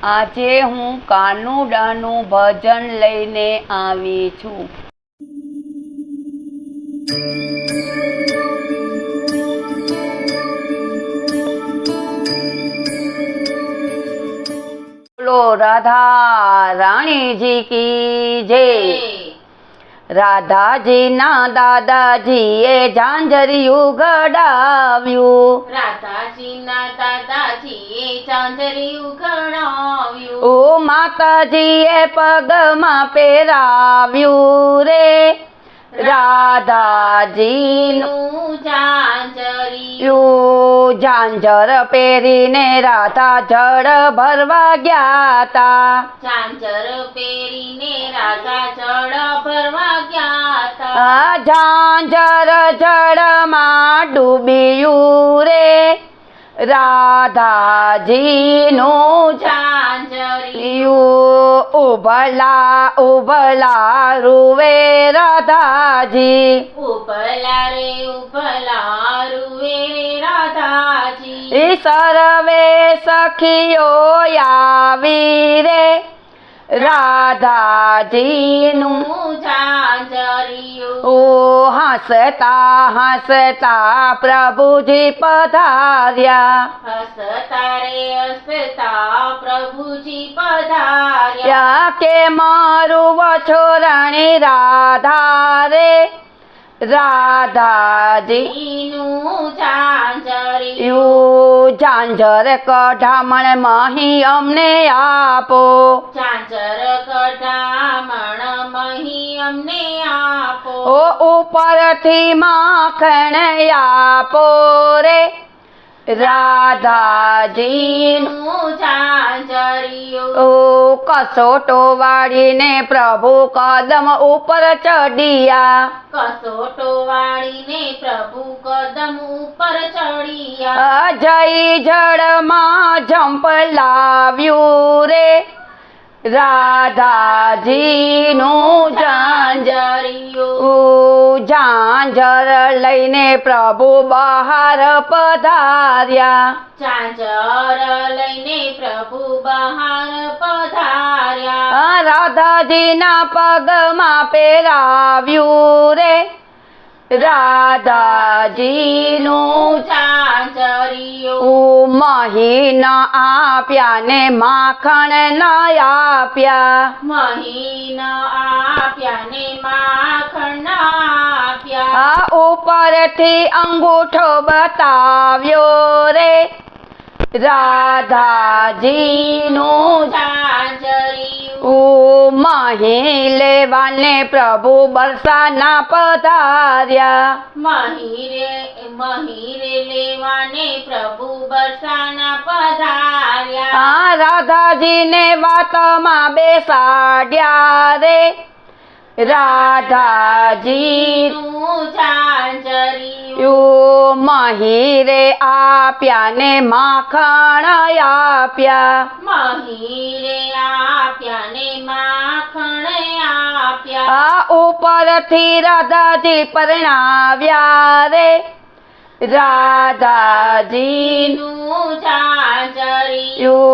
આજે હું કાનુડાનું ભજન લઈને આવી છું। બોલો રાધા રાણીજી કી જય। રાધાજીના દાદાજીએ ઝાંઝરિયું ઘડાવ્યું। રાધાજીના દાદાજીએ ઝાંઝરિયું ઘડાવ્યું। ઓ માતાજીએ પગમાં પહેરાવ્યું રે રાધાજીનું ઝાંઝરિયું। ઝાંઝર પહેરીને રાધા જળ ભરવા ગયા તા। ઝાંઝર પહેરીને રાધા જળ ભરવા ગયા તા। આ ઝાંઝર જળમાં ડૂબ્યું રે રાધાજીનું ઝાંઝરિયું। ઉભલા ઉભલા રૂવે રાધાજી। ઉભલા રે ઉભલા રૂવે રાધાજી। એ સર્વે સખીઓ આવી રે રાધાજીનું ઝાંઝરિયું। ઓ હસતા હસતા પ્રભુજી પધાર્યા। હસતા રે હસતા પ્રભુજી પધાર્યા। યા કે મારું વછોરણી રાધા રે રાધાજીનું ઝાંઝરિયું। ઝાંઝર કઢામણ મહી અમને આપો। ઝાંઝર કઢામણ મહી અમને આપો। ઓ ઉપરથી માખણ આપો રે રાધાજીનું ઝાંઝરિયું। ઓ કસોટો વાળીને પ્રભુ કદમ ઉપર ચડ્યા। કસોટો વાળીને પ્રભુ કદમ ઉપર ચડ્યા। જય જળમાં ઝંપલાવ્યું રે રાધાજીનું ઝાંઝરિયું। ઝાંઝર લઈને પ્રભુ બહાર પધાર્યા। ઝાંઝર લઈને પ્રભુ બહાર પધાર્યા। રાધાજીના પગમાં પહેરાવ્યું રે રાધાજીનું ઝાંઝરિયું। મહીન આપ્યા ને માખણ ના આપ્યા। મહીન આપ્યા ને માખણ આપ્યા। આ ઉપરથી અંગૂઠો બતાવ્યો રે રાધાજીનું ઝાંઝરિયું। મહી લેવાને પ્રભુ બરસાના પધાર્યા। મહીરે લેવાને પ્રભુ બરસાના પધાર્યા। આ રાધાજીને વાતમાં બેસાડ્યા રે રાધાજીનું ઝાંઝરિયું। મહીરે આપ્યા ને માખણ આપ્યા। મહીરે આપ્યા ને માખણ આપ્યા। આ ઉપરથી રાધાજી પરણાવ્યા રે રાધાજીનું ઝાંઝરિયું।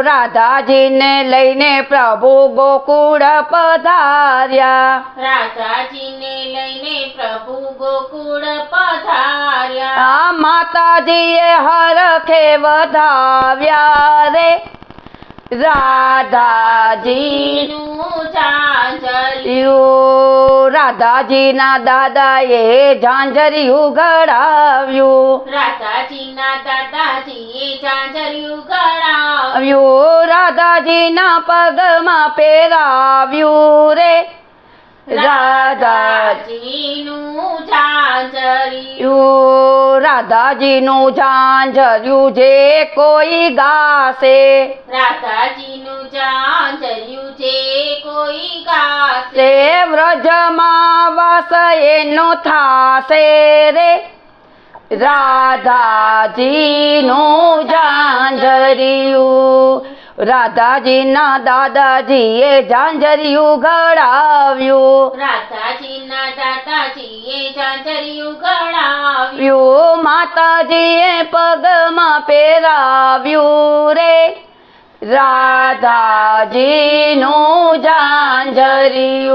રાધાજીને લઈને પ્રભુ ગોકુળ પધાર્યા। રાધાજીને લઈને પ્રભુ ગોકુળ પધાર્યા। આ માતાજીએ હરખે વધાવ્યા રે રાધાજીનું ઝાંઝરિયું। રાધાજીના દાદાએ ઝાંઝરિયું ઘડાવ્યું। રાધાજીના દાદાજીએ ઝાંઝરિયું ઘડાવ્યું। રાધાજીના પગમાં પહેરાવ્યું રે રાધાજીનું ઝાંઝરિયું। રાધાજીનું ઝાંઝરિયું જે કોઈ ગાશે। રાધાજીનું ઝાંઝરિયું જે કોઈ ગાશે। તે વ્રજમાં વાસ એનો થાશે રે રાધાજીનું ઝાંઝરિયું। રાધાજીના દાદાજીએ ઝાંઝરિયું ઘડાવ્યું। રાધાજીના દાદાજીએ ઝાંઝરિયું ઘડાવ્યું। માતાજીએ પગમાં પહેરાવ્યું રે રાધાજીનું ઝાંઝરિયું